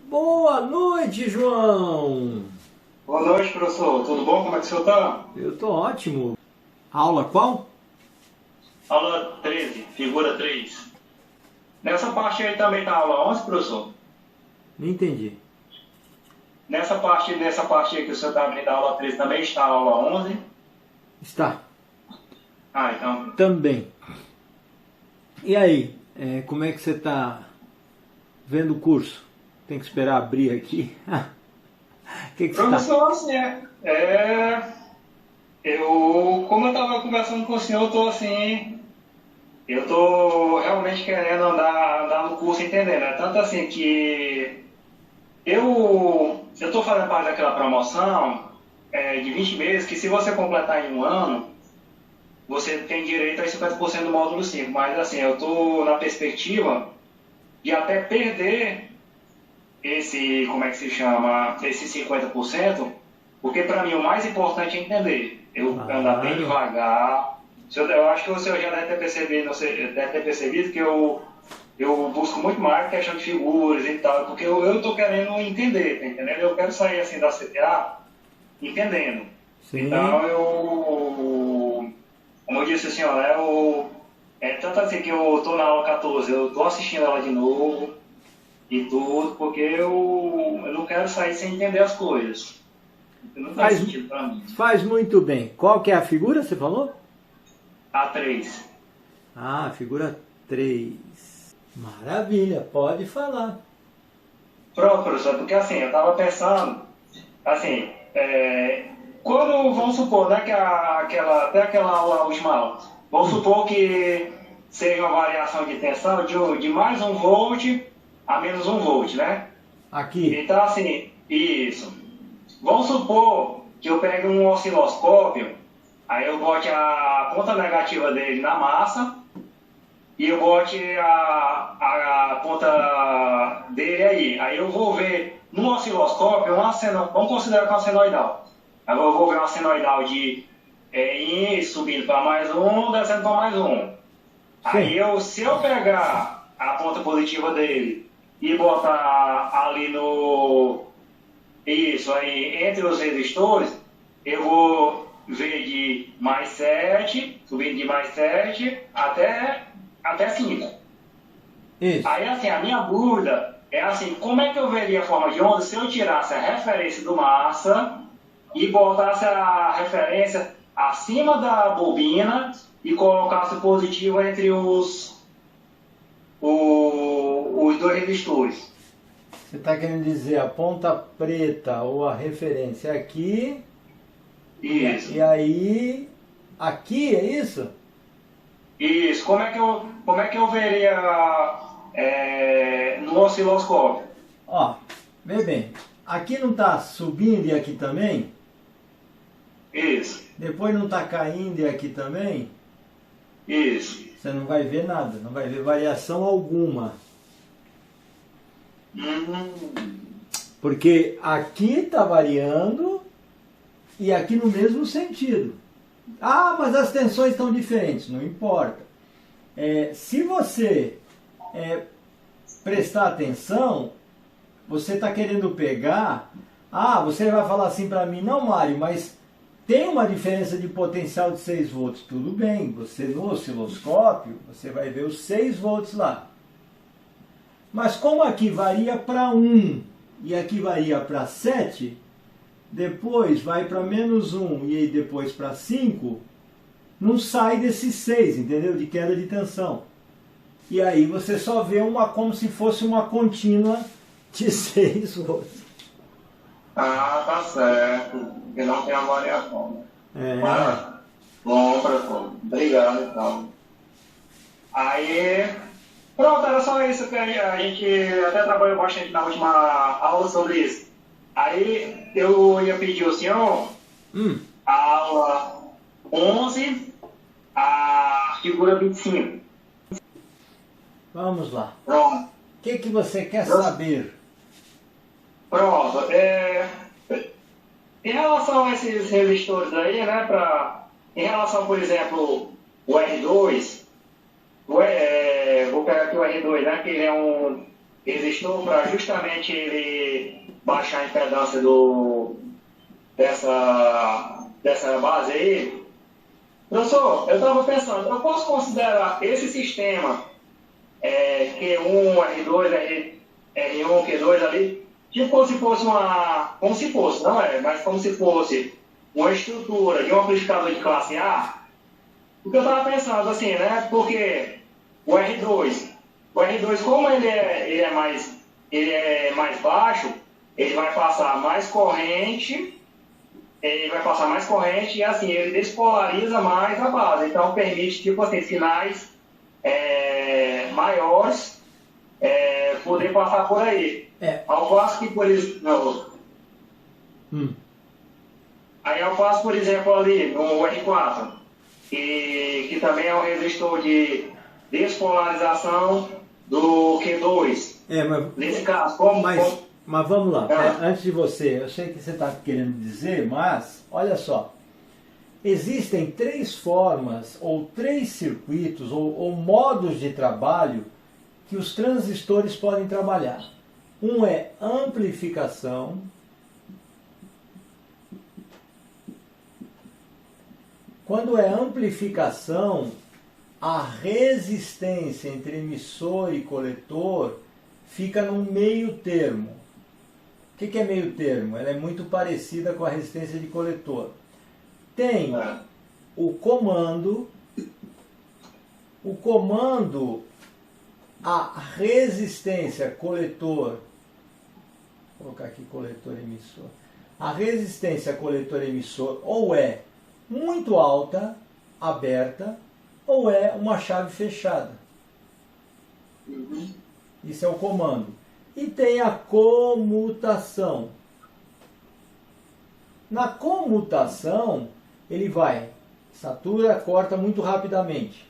Boa noite, João! Boa noite, professor. Tudo bom? Como é que o senhor está? Eu tô ótimo. Aula qual? Aula 13, figura 3. Nessa parte aí também está a aula 11, professor? Não entendi. Nessa parte aí que o senhor está abrindo a aula 13 também está a aula 11? Está. Ah, então... Também. E aí, como é que você está vendo o curso? Tem que esperar abrir aqui? O que você está? Professor, assim, como eu estava conversando com o senhor, eu estou realmente querendo andar no curso entendendo, né? Tanto assim que eu estou fazendo parte daquela promoção de 20 meses, que se você completar em um ano, você tem direito a 50% do módulo 5. Mas assim, eu estou na perspectiva de até perder esse, como é que se chama, esse 50%, porque para mim o mais importante é entender. Eu andar bem devagar. Eu acho que o senhor já deve ter percebido que eu busco muito mais questão de figuras e tal, porque eu estou querendo entender, tá entendendo? Eu quero sair assim da CTA entendendo. Sim. Então como eu disse assim, ó, tanto assim que eu estou na aula 14, eu estou assistindo ela de novo e tudo, porque eu não quero sair sem entender as coisas. Não faz sentido para mim. Faz muito bem. Qual que é a figura, você falou? A3. Ah, figura 3. Maravilha, pode falar. Pronto, professor, porque assim, eu estava pensando, assim, quando, vamos supor, né, até aquela aula última aula, vamos supor que seja uma variação de tensão de mais 1 volt a menos 1 volt, né? Aqui. Então, assim, isso. Vamos supor que eu pegue um osciloscópio, aí eu bote a ponta negativa dele na massa e eu bote a ponta dele aí. Aí eu vou ver no osciloscópio vamos considerar que é uma senoidal. Aí eu vou ver uma senoidal de subindo para mais um, descendo para mais um. Aí se eu pegar a ponta positiva dele e botar ali entre os resistores, eu vou ver de mais 7, subindo de mais 7 até 5. Isso. Aí assim, a minha dúvida é assim, como é que eu veria a forma de onda se eu tirasse a referência do massa e botasse a referência acima da bobina e colocasse o positivo entre os dois resistores? Você está querendo dizer a ponta preta ou a referência aqui. Isso. E aí, aqui, é isso? Isso. Como é que eu veria no osciloscópio? Ó, vê bem. Aqui não está subindo e aqui também? Isso. Depois não está caindo e aqui também? Isso. Você não vai ver nada, não vai ver variação alguma. Porque aqui está variando e aqui no mesmo sentido. Ah, mas as tensões estão diferentes. Não importa. Se você prestar atenção, você está querendo pegar... Ah, você vai falar assim para mim, não, Mário, mas tem uma diferença de potencial de 6 volts. Tudo bem, você no osciloscópio, você vai ver os 6 volts lá. Mas como aqui varia para 1 e aqui varia para 7, depois vai para menos 1 e aí depois para 5, não sai desses 6, entendeu? De queda de tensão. E aí você só vê como se fosse uma contínua de 6 volts. Ah, tá certo. Porque não tem a variação. Bom, professor. Obrigado, então. Aí... Pronto, era só isso que a gente até trabalhou bastante na última aula sobre isso. Aí eu ia pedir ao senhor a aula 11, a figura 25. Vamos lá. Pronto. O que você quer saber? Pronto. Em relação a esses resistores aí, né, em relação, por exemplo, o R2, vou pegar aqui o R2, né, que ele é resistor para justamente ele baixar a impedância dessa base aí. Professor, eu estava pensando, eu posso considerar esse sistema Q1, R2, R1, Q2 ali, tipo como se fosse como se fosse, não é, mas como se fosse uma estrutura de um amplificador de classe A? Porque eu estava pensando assim, né, porque o R2, como ele é mais baixo, ele vai passar mais corrente, e assim, ele despolariza mais a base. Então, permite, tipo assim, sinais maiores poder passar por aí. Ao passo que, por exemplo... Aí eu passo, por exemplo, ali no R4, que também é um resistor de despolarização do Q2. Nesse caso, mas vamos lá, antes de você, eu sei que você está querendo dizer, mas olha só, existem 3 formas, ou 3 circuitos, ou modos de trabalho que os transistores podem trabalhar. Um é amplificação, quando é amplificação, a resistência entre emissor e coletor fica no meio termo. O que é meio termo? Ela é muito parecida com a resistência de coletor. Tem o comando, a resistência coletor, vou colocar aqui coletor emissor. A resistência coletor emissor ou é muito alta, aberta, ou é uma chave fechada. Isso é o comando. E tem a comutação. Na comutação, ele vai, satura, corta muito rapidamente.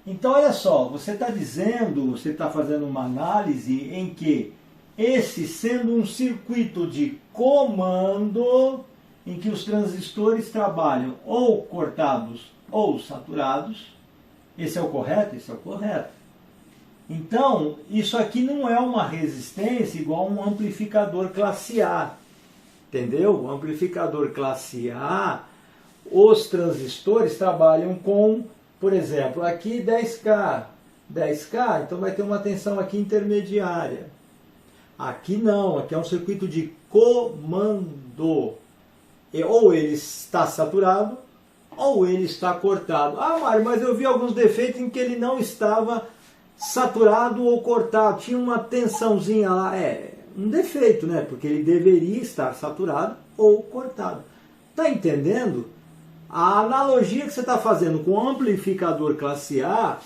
Então, olha só, você está dizendo, você está fazendo uma análise em que esse, sendo um circuito de comando, em que os transistores trabalham ou cortados ou saturados, esse é o correto? Esse é o correto. Então, isso aqui não é uma resistência igual a um amplificador classe A. Entendeu? O amplificador classe A, os transistores trabalham com, por exemplo, aqui 10K. 10K, então vai ter uma tensão aqui intermediária. Aqui não, aqui é um circuito de comando. Ou ele está saturado, ou ele está cortado. Ah, Mário, mas eu vi alguns defeitos em que ele não estava saturado ou cortado. Tinha uma tensãozinha lá. É um defeito, né? Porque ele deveria estar saturado ou cortado. Está entendendo? A analogia que você está fazendo com o amplificador classe A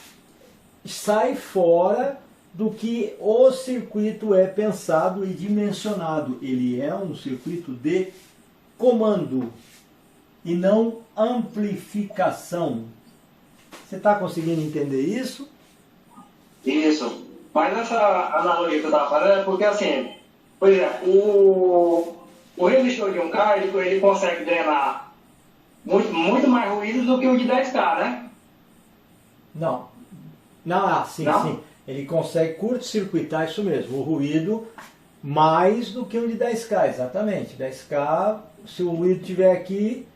sai fora do que o circuito é pensado e dimensionado. Ele é um circuito de comando e não amplificação. Você está conseguindo entender isso? Isso. Mas essa analogia que eu estava falando é porque, assim, por exemplo, o resistor de 1K, ele consegue drenar muito mais ruído do que o de 10K, né? Não, sim. Ele consegue curto-circuitar, isso mesmo, o ruído mais do que um de 10K, exatamente. 10K, se o ruído estiver aqui,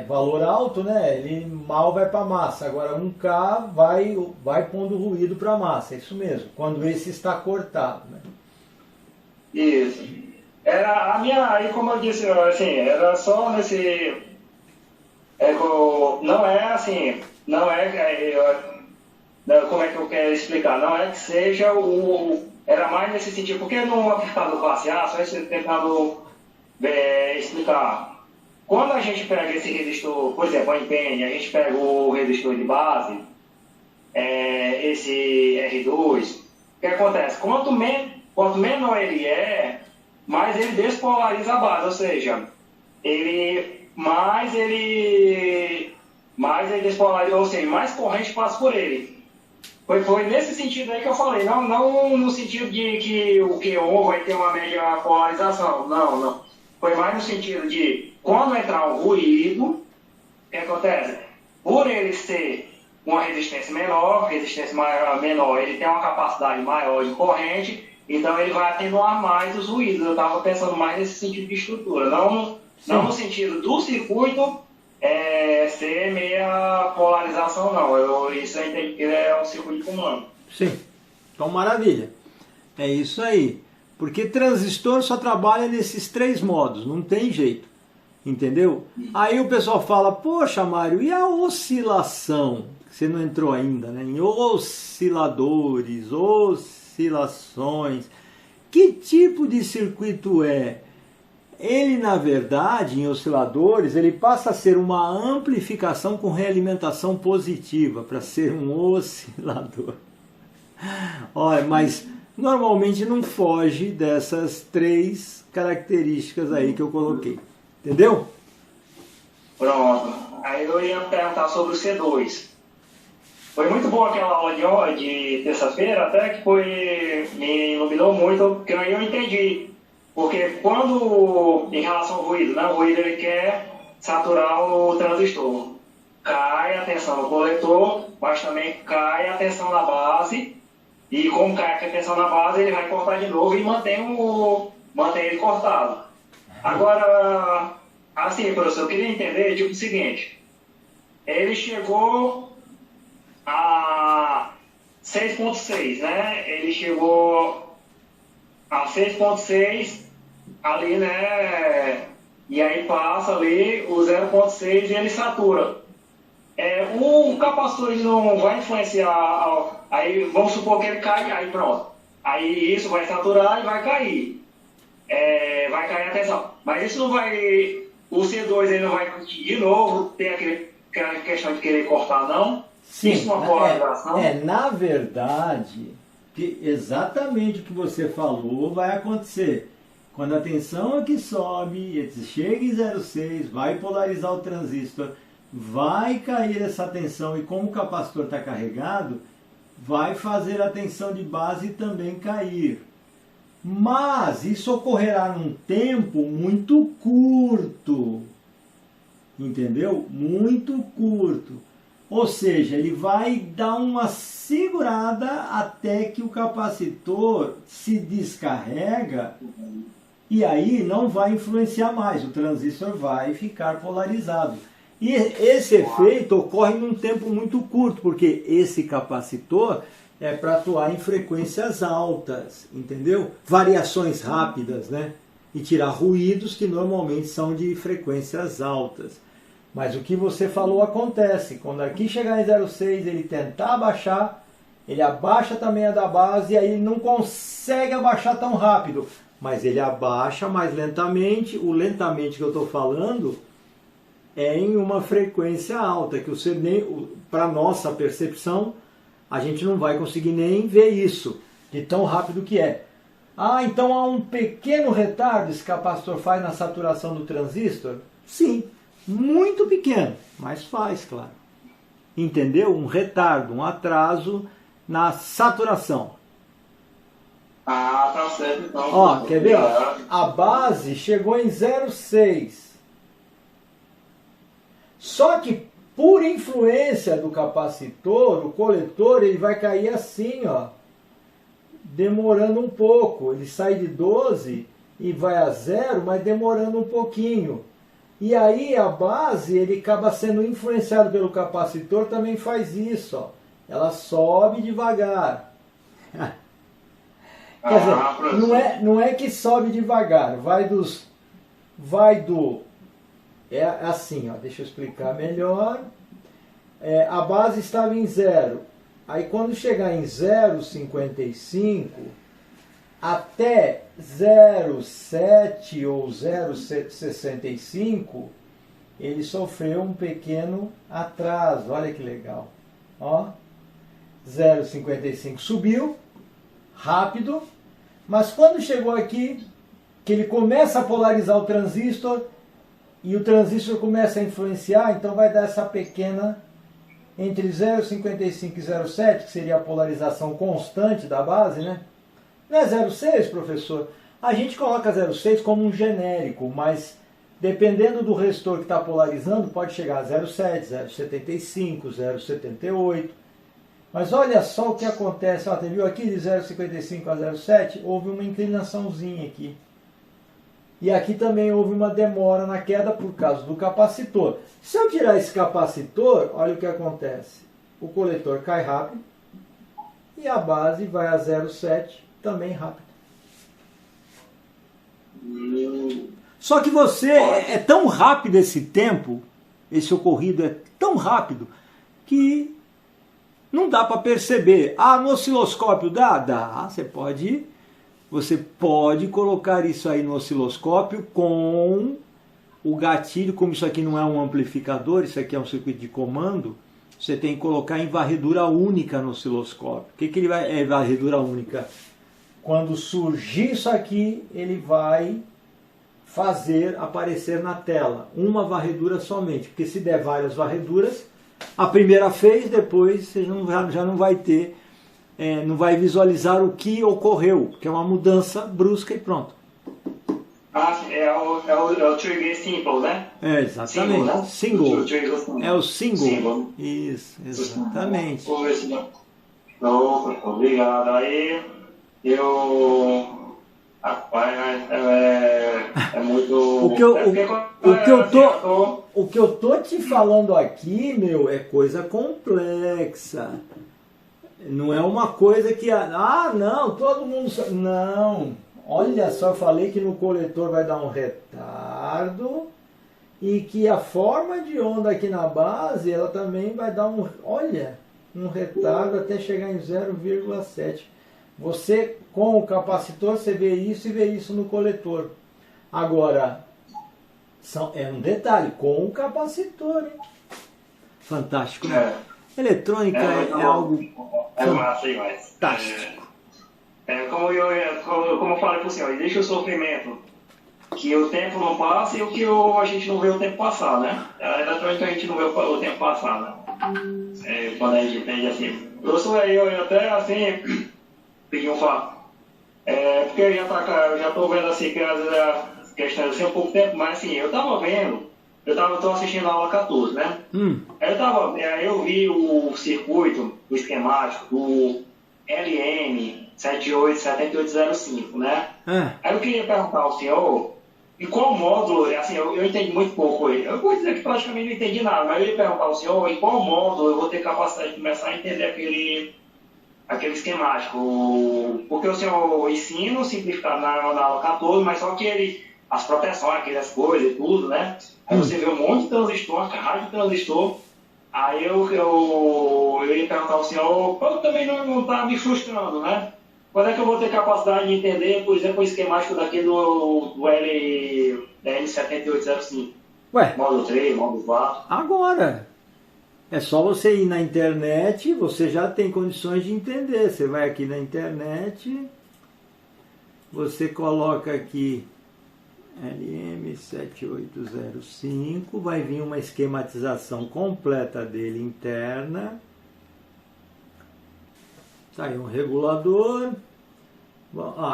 valor alto, né? Ele mal vai para a massa. Agora 1K vai pondo o ruído para a massa, é isso mesmo, quando esse está cortado, né? Isso. Era a minha, aí como eu disse, assim, era só nesse... não é assim, como é que eu quero explicar? Não é que seja era mais nesse sentido, porque no amplificador classe A, só tentando explicar. Quando a gente pega esse resistor, por exemplo, a Impene, a gente pega o resistor de base, esse R2, o que acontece? Quanto menor ele é, mais ele despolariza a base, ou seja, mais ele despolariza, ou seja, mais corrente passa por ele. Foi nesse sentido aí que eu falei, não no sentido de que o Q1 vai ter uma média polarização, não. Foi mais no sentido de, quando entrar um ruído, o que acontece? Por ele ser uma resistência menor, menor, ele tem uma capacidade maior de corrente, então ele vai atenuar mais os ruídos. Eu estava pensando mais nesse sentido de estrutura, não no sentido do circuito ser meia polarização, não. Isso eu entendi que é um circuito comum. Sim, então maravilha. É isso aí. Porque transistor só trabalha nesses 3 modos, não tem jeito. Entendeu? Aí o pessoal fala, poxa Mário, e a oscilação? Você não entrou ainda, né? Em osciladores, oscilações. Que tipo de circuito é? Ele, na verdade, em osciladores, ele passa a ser uma amplificação com realimentação positiva, para ser um oscilador. Olha, mas normalmente não foge dessas 3 características aí que eu coloquei. Entendeu? Pronto. Aí eu ia perguntar sobre o C2. Foi muito bom aquela aula de terça-feira, até que me iluminou muito, porque aí eu entendi. Porque quando, em relação ao ruído, né, o ruído ele quer saturar o transistor. Cai a tensão no coletor, mas também cai a tensão na base. E como cai a tensão na base, ele vai cortar de novo e mantém ele cortado. Agora, assim, professor, eu queria entender, tipo, o seguinte. Ele chegou a 6.6, né? Ele chegou a 6.6 ali, né? E aí passa ali o 0.6 e ele satura. O capacitor ele não vai influenciar, aí vamos supor que ele cai, aí pronto. Aí isso vai saturar e vai cair. Vai cair a tensão. Mas isso não vai. O C2 ele não vai de novo ter aquela questão de querer cortar, não? Sim, isso é uma polarização? Na verdade, exatamente o que você falou vai acontecer. Quando a tensão aqui sobe, chega em 0,6, vai polarizar o transistor, vai cair essa tensão e como o capacitor está carregado, vai fazer a tensão de base também cair. Mas isso ocorrerá num tempo muito curto, entendeu? Muito curto. Ou seja, ele vai dar uma segurada até que o capacitor se descarrega e aí não vai influenciar mais, o transistor vai ficar polarizado. E esse efeito ocorre num tempo muito curto, porque esse capacitor é para atuar em frequências altas, entendeu? Variações rápidas, né? E tirar ruídos que normalmente são de frequências altas. Mas o que você falou acontece. Quando aqui chegar em 0,6, ele tentar abaixar, ele abaixa também a da base e aí ele não consegue abaixar tão rápido. Mas ele abaixa mais lentamente. O lentamente que eu estou falando é em uma frequência alta, que para nossa percepção, a gente não vai conseguir nem ver isso, de tão rápido que é. Ah, então há um pequeno retardo esse capacitor faz na saturação do transistor? Sim, muito pequeno, mas faz, claro. Entendeu? Um retardo, um atraso na saturação. Ah, tá certo então. Ó, quer ver? Ó, a base chegou em 0,6. Só que por influência do capacitor, o coletor ele vai cair assim, ó, demorando um pouco. Ele sai de 12 e vai a 0, mas demorando um pouquinho. E aí a base, ele acaba sendo influenciado pelo capacitor, também faz isso, ó. Ela sobe devagar. Quer dizer, não é que sobe devagar, é assim, ó, deixa eu explicar melhor. A base estava em 0. Aí quando chegar em 0,55 até 0,7 ou 0,65, ele sofreu um pequeno atraso. Olha que legal. Ó, 0,55 subiu rápido, mas quando chegou aqui, que ele começa a polarizar o transistor, e o transistor começa a influenciar, então vai dar essa pequena, entre 0,55 e 0,7, que seria a polarização constante da base, né? Não é 0,6, professor? A gente coloca 0,6 como um genérico, mas Dependendo do resistor que está polarizando, pode chegar a 0,7, 0,75, 0,78. Mas olha só o que acontece. Ó, você viu aqui de 0,55 a 0,7? Houve uma inclinaçãozinha aqui. E aqui também houve uma demora na queda por causa do capacitor. Se eu tirar esse capacitor, olha o que acontece. O coletor cai rápido e a base vai a 0,7 também rápido. Só que é tão rápido esse tempo, esse ocorrido é tão rápido, que não dá para perceber. Ah, no osciloscópio dá? Dá. Você pode colocar isso aí no osciloscópio com o gatilho, como isso aqui não é um amplificador, isso aqui é um circuito de comando, você tem que colocar em varredura única no osciloscópio. O que ele vai? É varredura única. Quando surgir isso aqui, ele vai fazer aparecer na tela uma varredura somente, porque se der várias varreduras, a primeira fez, depois você já não vai ter, não vai visualizar o que ocorreu, que é uma mudança brusca e pronto. Ah, é o trigger simple, né? É, exatamente. Single. É o single. Isso, exatamente. Obrigado. Aí rapaz, é muito... O que eu tô te falando aqui, meu, é coisa complexa. Não é uma coisa que... não, todo mundo... Não. Olha só, eu falei que no coletor vai dar um retardo e que a forma de onda aqui na base, ela também vai dar um retardo até chegar em 0,7. Você, com o capacitor, você vê isso e vê isso no coletor. Agora, é um detalhe, com o capacitor, hein? Fantástico, né? Eletrônica é algo fantástico. Como eu falei para o senhor, existe o sofrimento que o tempo não passa e o que a gente não vê o tempo passar, né? A eletrônica a gente não vê o tempo passar, né? Quando a gente entende assim. Eu até assim pedi um fato. Porque eu já estou vendo assim que às vezes as questões assim há pouco tempo, mas assim, eu estou assistindo a aula 14, né? Aí eu vi o circuito, o esquemático do LM7805, né? Aí eu queria perguntar ao senhor, em qual módulo, assim, eu entendi muito pouco ele. Eu vou dizer que praticamente não entendi nada, mas eu ia perguntar ao senhor em qual módulo eu vou ter capacidade de começar a entender aquele esquemático. Porque o senhor ensina simplificado na aula 14, mas só que as proteções, aquelas coisas e tudo, né? Aí você vê um monte de transistor, uma caralho de transistor. Aí eu ia perguntar ao senhor, eu também não está me frustrando, né? Quando é que eu vou ter capacidade de entender, por exemplo, o esquemático daquele do L7805? Ué? Módulo 3, módulo 4. Agora! É só você ir na internet, você já tem condições de entender. Você vai aqui na internet, você coloca aqui LM7805, vai vir uma esquematização completa dele interna. Tá aí um regulador.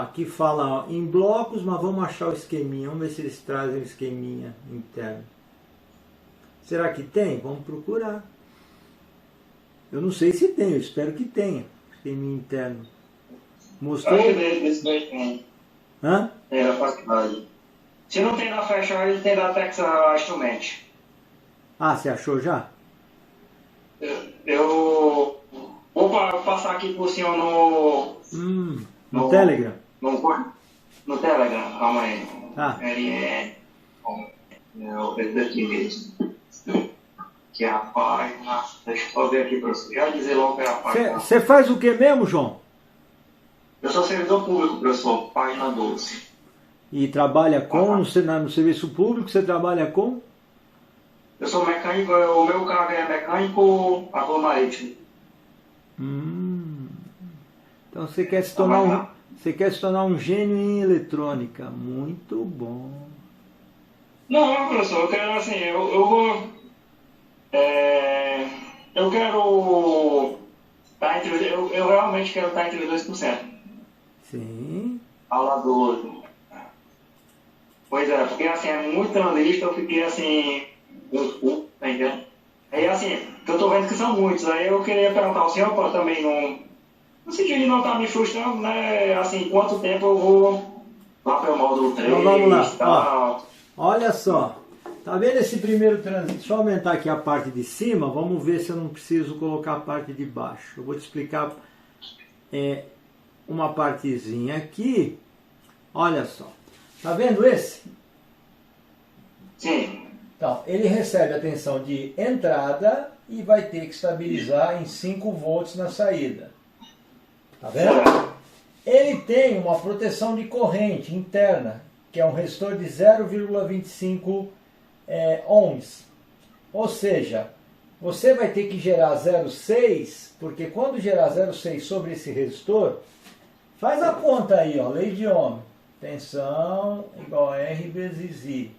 Aqui fala em blocos, mas vamos achar o esqueminha. Vamos ver se eles trazem o esqueminha interno. Será que tem? Vamos procurar. Eu não sei se tem, eu espero que tenha. Esqueminha interno. Mostrou? Acho que desse daí tem. Hã? Tem na faculdade. Se não tem na Fashion, ele tem da Texas Instrument. Você achou já? Eu vou passar aqui pro senhor no Telegram? No Telegram, calma aí. Esse daqui mesmo. Que é a página. Deixa eu ver aqui para você. Já dizer logo que é a página. Você faz o que mesmo, João? Eu sou servidor público, professor. Página 12. E trabalha no serviço público, você trabalha com? Eu sou mecânico, o meu cargo é mecânico aglomerativo. Então você quer se tornar um gênio em eletrônica. Muito bom. Não, professor, eu quero assim, eu quero estar entre, eu realmente quero estar entre 2%. Sim. Aula 12. Pois é, porque assim, é muito transistor, eu fiquei assim, tá entendendo? Aí assim, que eu tô vendo que são muitos, aí eu queria perguntar ao senhor para também não, no sentido de não estar me frustrando, né? Assim, quanto tempo eu vou lá para o módulo Então vamos 3 lá. e tal. Olha só. Tá vendo esse primeiro transistor? Deixa eu aumentar aqui a parte de cima. Vamos ver se eu não preciso colocar a parte de baixo. Eu vou te explicar uma partezinha aqui. Olha só. Tá vendo esse? Sim. Então, ele recebe a tensão de entrada e vai ter que estabilizar em 5 volts na saída. Tá vendo? Ele tem uma proteção de corrente interna, que é um resistor de 0,25 ohms. Ou seja, você vai ter que gerar 0,6, porque quando gerar 0,6 sobre esse resistor, faz a conta aí, ó, lei de Ohm. Tensão igual a R vezes I.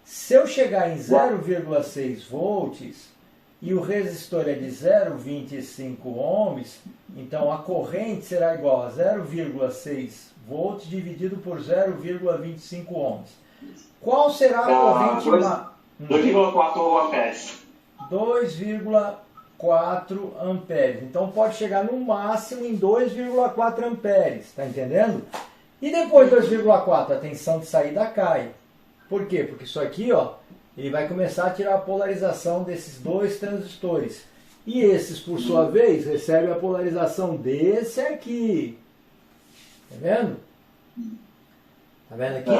Se eu chegar em 0,6 volts e o resistor é de 0,25 ohms, então a corrente será igual a 0,6 volts dividido por 0,25 ohms. Qual será a corrente? 2,4 amperes. 2,4 amperes. Então pode chegar no máximo em 2,4 amperes, tá entendendo? E depois de 2,4 a tensão de saída cai. Por quê? Porque isso aqui, ó, ele vai começar a tirar a polarização desses dois transistores. E esses, por sua vez, recebem a polarização desse aqui. Tá vendo? Tá vendo aqui?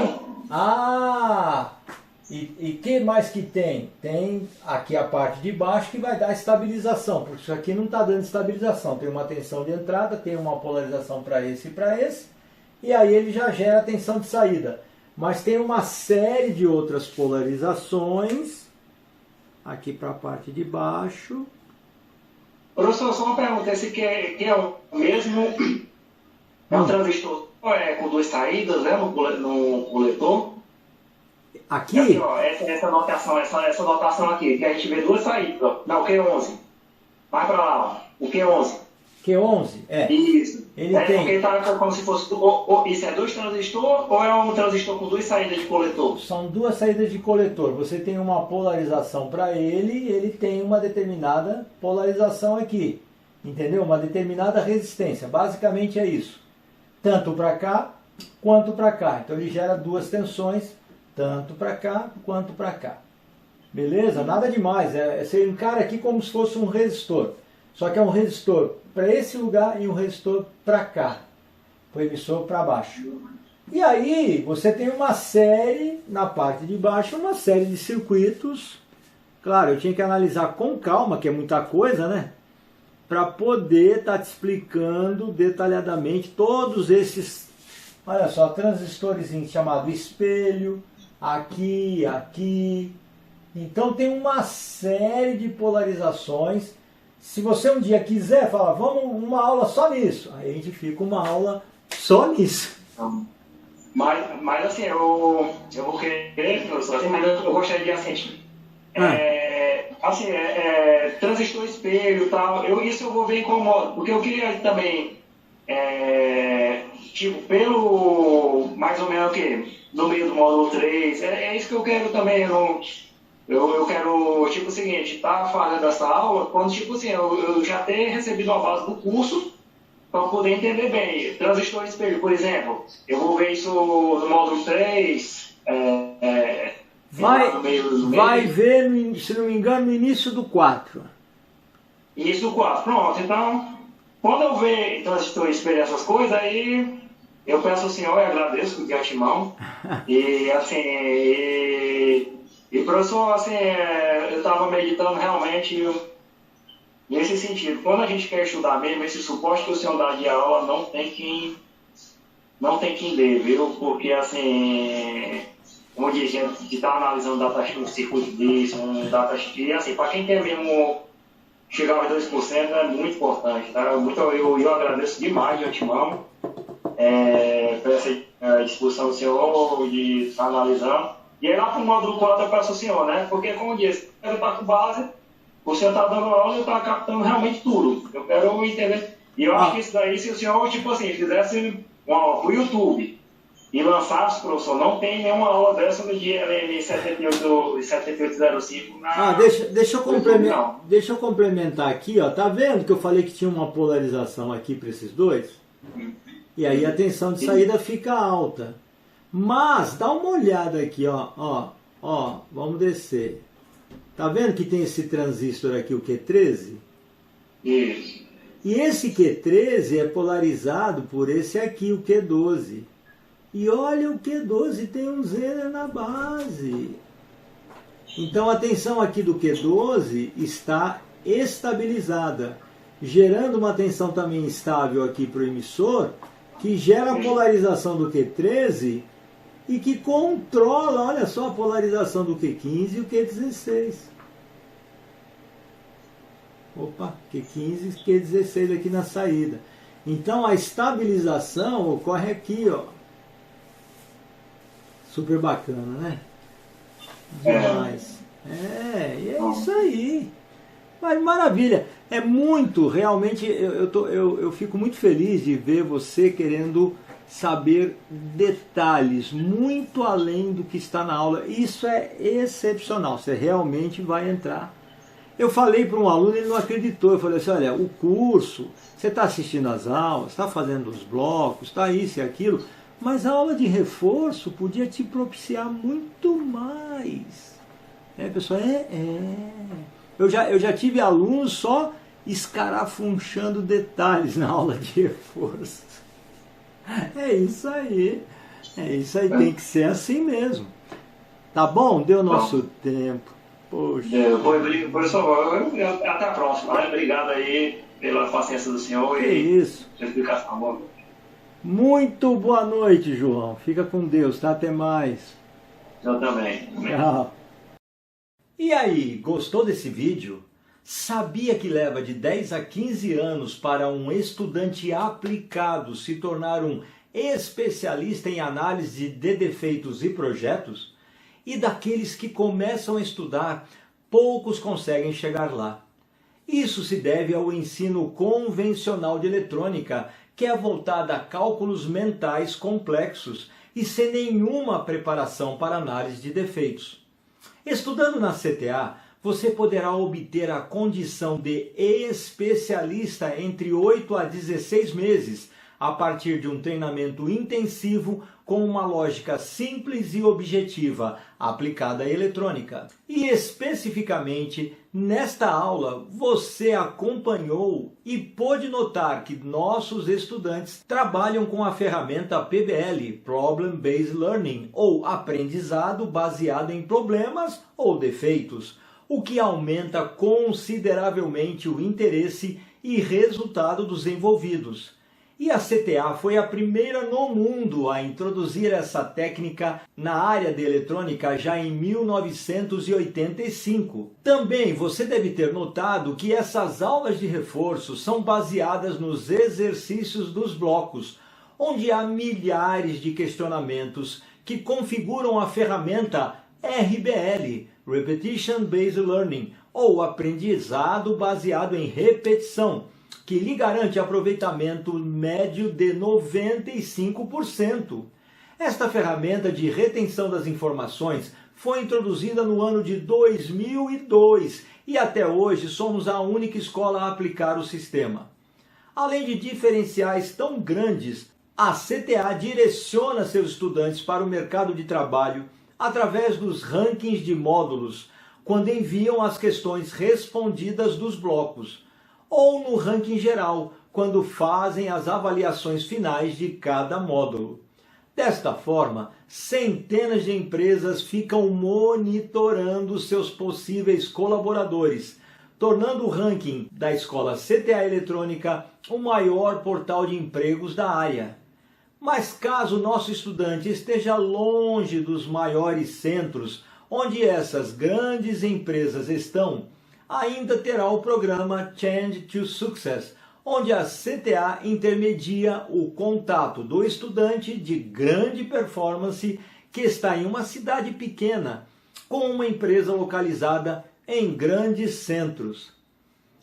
Ah! E que mais que tem? Tem aqui a parte de baixo que vai dar estabilização, porque isso aqui não está dando estabilização. Tem uma tensão de entrada, tem uma polarização para esse e para esse, e aí ele já gera a tensão de saída. Mas tem uma série de outras polarizações aqui para a parte de baixo. Professor, só uma pergunta, esse que é o mesmo, é um transistor com duas saídas, né, no coletor? Aqui? Aqui, ó, essa notação aqui, que a gente vê duas saídas, ó. Não, Q11. Vai pra lá, ó. O Q11. Q11? É. Isso. Ele tem... Porque tá como se fosse... isso é dois transistores ou é um transistor com duas saídas de coletor? São duas saídas de coletor. Você tem uma polarização para ele e ele tem uma determinada polarização aqui. Entendeu? Uma determinada resistência. Basicamente é isso. Tanto para cá quanto para cá. Então ele gera duas tensões, tanto para cá quanto para cá. Beleza? Nada demais. Você encara aqui como se fosse um resistor. Só que é um resistor para esse lugar e um resistor para cá. O emissor para baixo. E aí você tem uma série, na parte de baixo, uma série de circuitos. Claro, eu tinha que analisar com calma, que é muita coisa, né? Para poder estar te explicando detalhadamente todos esses, olha só, transistores chamado espelho, aqui, aqui. Então tem uma série de polarizações. Se você um dia quiser falar, vamos uma aula só nisso, aí a gente fica uma aula só nisso. Mas assim, eu vou querer, professor, assim, mas eu gostaria de assim, transistor espelho e tal, isso eu vou ver em qual modo, porque eu queria também, tipo, pelo, mais ou menos o quê? No meio do módulo 3, é isso que eu quero também, eu quero, tipo o seguinte, tá fazendo essa aula, quando, tipo assim, eu já ter recebido a base do curso, para poder entender bem. Transistor espelho, por exemplo, eu vou ver isso no módulo 3, vai ver, se não me engano, no início do 4. Início do 4, pronto. Então, quando eu ver transistor espelho, essas coisas, aí eu peço ao senhor e agradeço de antemão. E assim, e professor, assim, eu estava meditando realmente nesse sentido. Quando a gente quer estudar mesmo, esse suporte que o senhor dá de aula não tem quem ler, viu? Porque, assim, como diz, a gente está analisando datasheet, um circuito disso, um datasheet, e assim, para quem quer mesmo chegar aos 2% é muito importante, tá? Eu agradeço demais de antemão por essa discussão do senhor, de estar analisando. E aí lá para o módulo 4 eu peço ao senhor, né? Porque, como disse, eu estou com base, o senhor está dando aula e eu estou captando realmente tudo. Eu quero entender. E eu acho que isso daí, se o senhor, tipo assim, fizesse pro YouTube e lançados, professor, não tem nenhuma aula dessa no dia em 7805 na... Deixa eu complementar aqui, ó. Tá vendo que eu falei que tinha uma polarização aqui para esses dois? E aí a tensão de saída fica alta. Mas, dá uma olhada aqui, ó, vamos descer. Tá vendo que tem esse transistor aqui, o Q13? Isso. E esse Q13 é polarizado por esse aqui, o Q12. E olha, o Q12 tem um Zener na base. Então a tensão aqui do Q12 está estabilizada, gerando uma tensão também estável aqui para o emissor, que gera a polarização do Q13 e que controla, olha só, a polarização do Q15 e o Q16. Opa, Q15 e Q16 aqui na saída. Então a estabilização ocorre aqui, ó. Super bacana, né? Demais. E é isso aí. Mas maravilha. É muito, realmente, eu fico muito feliz de ver você querendo saber detalhes, muito além do que está na aula. Isso é excepcional. Você realmente vai entrar. Eu falei para um aluno, ele não acreditou. Eu falei assim, olha, o curso, você está assistindo às aulas, está fazendo os blocos, está isso e aquilo, mas a aula de reforço podia te propiciar muito mais. Pessoal, Eu já tive alunos só escarafunchando detalhes na aula de reforço. É isso aí, tem que ser assim mesmo. Tá bom? Deu nosso tempo. Poxa. Professor, até a próxima. Obrigado aí pela paciência do senhor isso. Pela explicação. Boa. Muito boa noite, João. Fica com Deus, tá? Até mais. Eu também. Tchau. E aí, gostou desse vídeo? Sabia que leva de 10 a 15 anos para um estudante aplicado se tornar um especialista em análise de defeitos e projetos? E daqueles que começam a estudar, poucos conseguem chegar lá. Isso se deve ao ensino convencional de eletrônica, que é voltada a cálculos mentais complexos e sem nenhuma preparação para análise de defeitos. Estudando na CTA, você poderá obter a condição de especialista entre 8 a 16 meses, a partir de um treinamento intensivo com uma lógica simples e objetiva aplicada à eletrônica. E especificamente, nesta aula, você acompanhou e pôde notar que nossos estudantes trabalham com a ferramenta PBL, Problem Based Learning, ou aprendizado baseado em problemas ou defeitos, o que aumenta consideravelmente o interesse e resultado dos envolvidos. E a CTA foi a primeira no mundo a introduzir essa técnica na área de eletrônica já em 1985. Também você deve ter notado que essas aulas de reforço são baseadas nos exercícios dos blocos, onde há milhares de questionamentos que configuram a ferramenta RBL, Repetition Based Learning, ou aprendizado baseado em repetição, que lhe garante aproveitamento médio de 95%. Esta ferramenta de retenção das informações foi introduzida no ano de 2002 e até hoje somos a única escola a aplicar o sistema. Além de diferenciais tão grandes, a CTA direciona seus estudantes para o mercado de trabalho através dos rankings de módulos, quando enviam as questões respondidas dos blocos, ou no ranking geral, quando fazem as avaliações finais de cada módulo. Desta forma, centenas de empresas ficam monitorando seus possíveis colaboradores, tornando o ranking da Escola CTA Eletrônica o maior portal de empregos da área. Mas caso o nosso estudante esteja longe dos maiores centros, onde essas grandes empresas estão, ainda terá o programa Change to Success, onde a CTA intermedia o contato do estudante de grande performance que está em uma cidade pequena, com uma empresa localizada em grandes centros.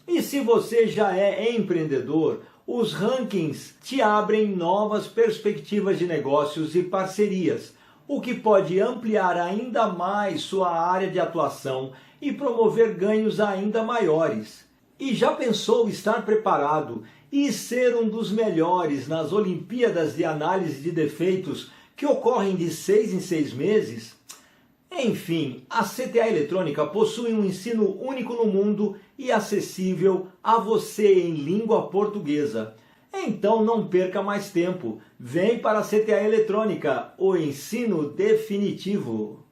E se você já é empreendedor os rankings te abrem novas perspectivas de negócios e parcerias, o que pode ampliar ainda mais sua área de atuação e promover ganhos ainda maiores. E já pensou estar preparado e ser um dos melhores nas Olimpíadas de Análise de Defeitos que ocorrem de 6 em 6 meses? Enfim, a CTA Eletrônica possui um ensino único no mundo e acessível a você em língua portuguesa. Então não perca mais tempo. Vem para a CTA Eletrônica, o ensino definitivo.